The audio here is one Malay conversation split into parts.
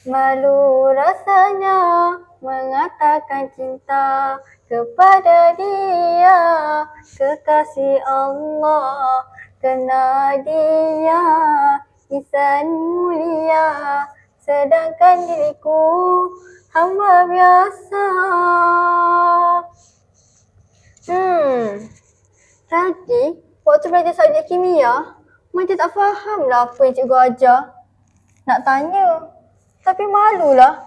Malu rasanya mengatakan cinta kepada dia, kekasih Allah, kerana dia insan mulia, sedangkan diriku hamba biasa. Tadi waktu belajar subjek kimia, macam tak faham lah apa yang cikgu ajar. Nak tanya, tapi malulah.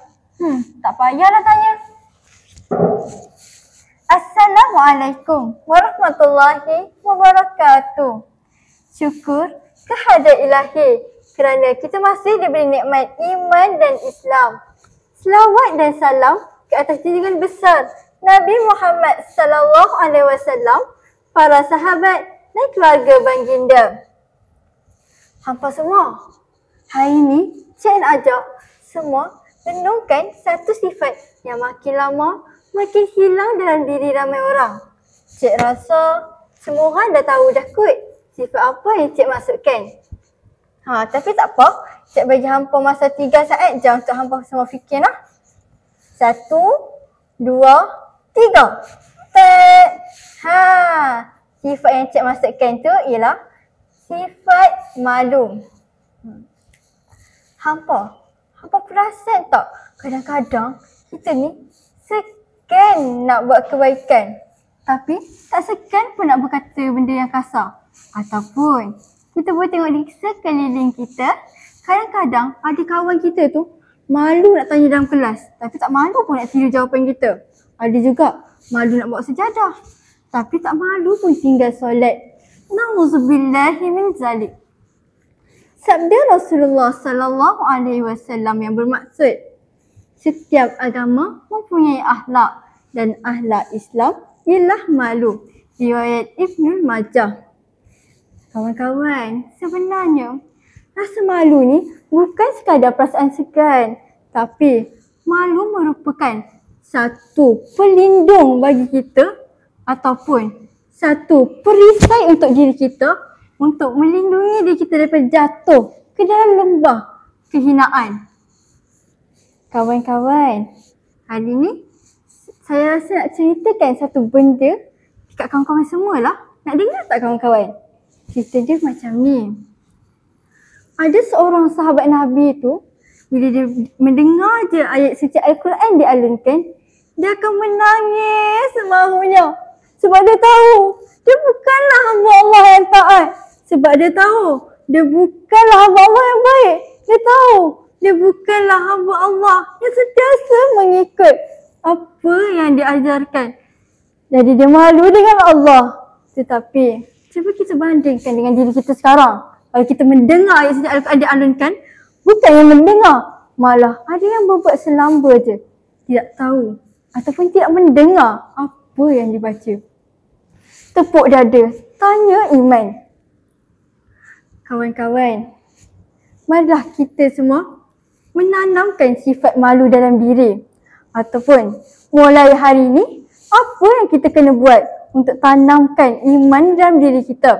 Tak payahlah tanya. Assalamualaikum warahmatullahi wabarakatuh. Syukur kehadrat ilahi kerana kita masih diberi nikmat iman dan Islam. Selawat dan salam ke atas junjungan besar Nabi Muhammad sallallahu alaihi wasallam, para sahabat dan keluarga baginda. Hampa semua, hari ini Cik nak ajak semua renungkan satu sifat yang makin lama makin hilang dalam diri ramai orang. Cik rasa semua orang dah tahu dah kot sifat apa yang Cik maksudkan. Tapi tak apa, Cik bagi hampa masa 3 saat je untuk hampa semua fikir lah. 1, 2, 3. Sifat yang Cik maksudkan tu ialah sifat malu. Hampa perasan tak kadang-kadang kita ni segan nak buat kebaikan tapi tak segan pun nak berkata benda yang kasar. Ataupun kita boleh tengok di sekeliling kita, kadang-kadang ada kawan kita tu malu nak tanya dalam kelas tapi tak malu pun nak tiru jawapan kita. Ada juga malu nak bawa sejadah tapi tak malu pun tinggal solat. Nauzubillahi min zalik. Sabda Rasulullah sallallahu alaihi wasallam yang bermaksud, setiap agama mempunyai akhlak dan akhlak Islam ialah malu. Riwayat Ibnu Majah. Kawan-kawan, sebenarnya rasa malu ni bukan sekadar perasaan segan, tapi malu merupakan satu pelindung bagi kita ataupun satu perisai untuk diri kita untuk melindungi diri kita daripada jatuh ke dalam lembah kehinaan. Kawan-kawan, hari ni saya rasa nak ceritakan satu benda dekat kawan-kawan semualah. Nak dengar tak kawan-kawan? Cerita dia macam ni. Ada seorang sahabat Nabi tu, bila dia mendengar je ayat suci Al-Quran dialunkan, dia akan menangis semahunya. Sebab dia tahu dia bukanlah hamba Allah yang taat. Sebab dia tahu dia bukanlah hamba Allah yang baik. Dia tahu dia bukanlah hamba Allah yang sentiasa mengikut apa yang diajarkan. Jadi dia malu dengan Allah. Tetapi cuba kita bandingkan dengan diri kita sekarang. Kalau kita mendengar ayat suci Al-Quran dialunkan, bukan yang mendengar, malah ada yang berbuat selamba je, tidak tahu ataupun tidak mendengar apa yang dibaca. Tepuk dada, tanya iman. Kawan-kawan, marilah kita semua menanamkan sifat malu dalam diri. Ataupun mulai hari ini, apa yang kita kena buat untuk tanamkan iman dalam diri kita?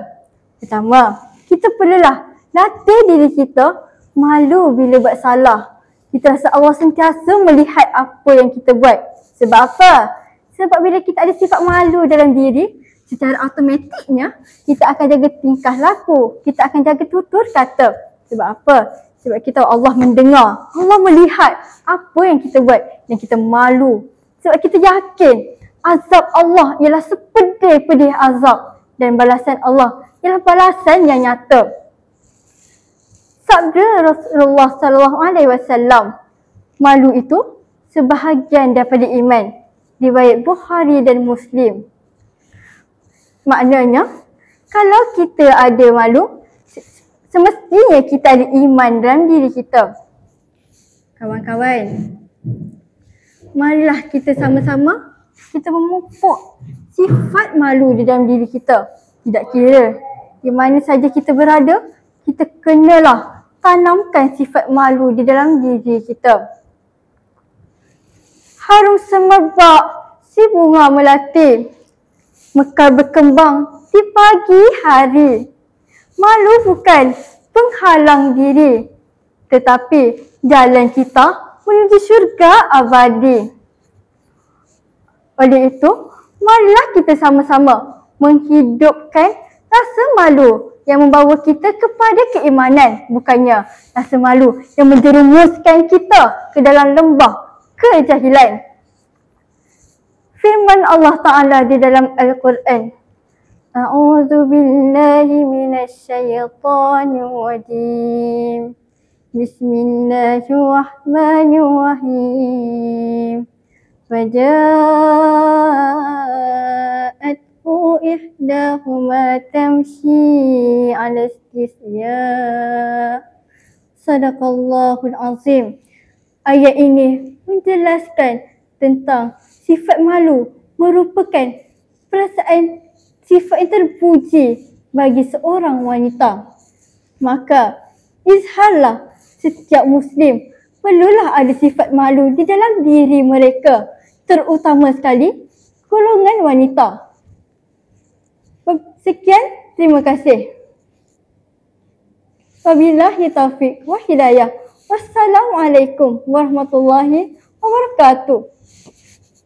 Pertama, kita perlulah latih diri kita malu bila buat salah. Kita rasa Allah sentiasa melihat apa yang kita buat. Sebab apa? Sebab bila kita ada sifat malu dalam diri, secara automatiknya kita akan jaga tingkah laku, kita akan jaga tutur kata. Sebab apa? Sebab kita tahu Allah mendengar, Allah melihat apa yang kita buat dan kita malu. Sebab kita yakin azab Allah ialah sepedih-pedih azab dan balasan Allah ialah balasan yang nyata. Sabda Rasulullah sallallahu alaihi wasallam, malu itu sebahagian daripada iman. Riwayat Bukhari dan Muslim. Maknanya, kalau kita ada malu, semestinya kita ada iman dalam diri kita. Kawan-kawan, marilah kita sama-sama kita memupuk sifat malu di dalam diri kita. Tidak kira di mana saja kita berada, kita kenalah tanamkan sifat malu di dalam diri kita. Harum semerbak si bunga melati, mekar berkembang di pagi hari. Malu bukan penghalang diri, tetapi jalan kita menuju syurga abadi. Oleh itu, marilah kita sama-sama menghidupkan rasa malu yang membawa kita kepada keimanan, bukannya rasa malu yang menjerumuskan kita ke dalam lembah kejahilan. Firman Allah Ta'ala di dalam Al-Quran, A'udzu billahi minasyaitonir rajim. Bismillahirrahmanirrahim. Faja'athu ihdahuma tamshi 'ala istisya. Sadaqallahul azim. Ayat ini menjelaskan tentang sifat malu merupakan perasaan sifat yang terpuji bagi seorang wanita. Maka izharlah setiap Muslim perlulah ada sifat malu di dalam diri mereka, terutama sekali golongan wanita. Sekian, terima kasih. Wabillahi taufiq wa hidayah. Wassalamualaikum warahmatullahi wabarakatuh.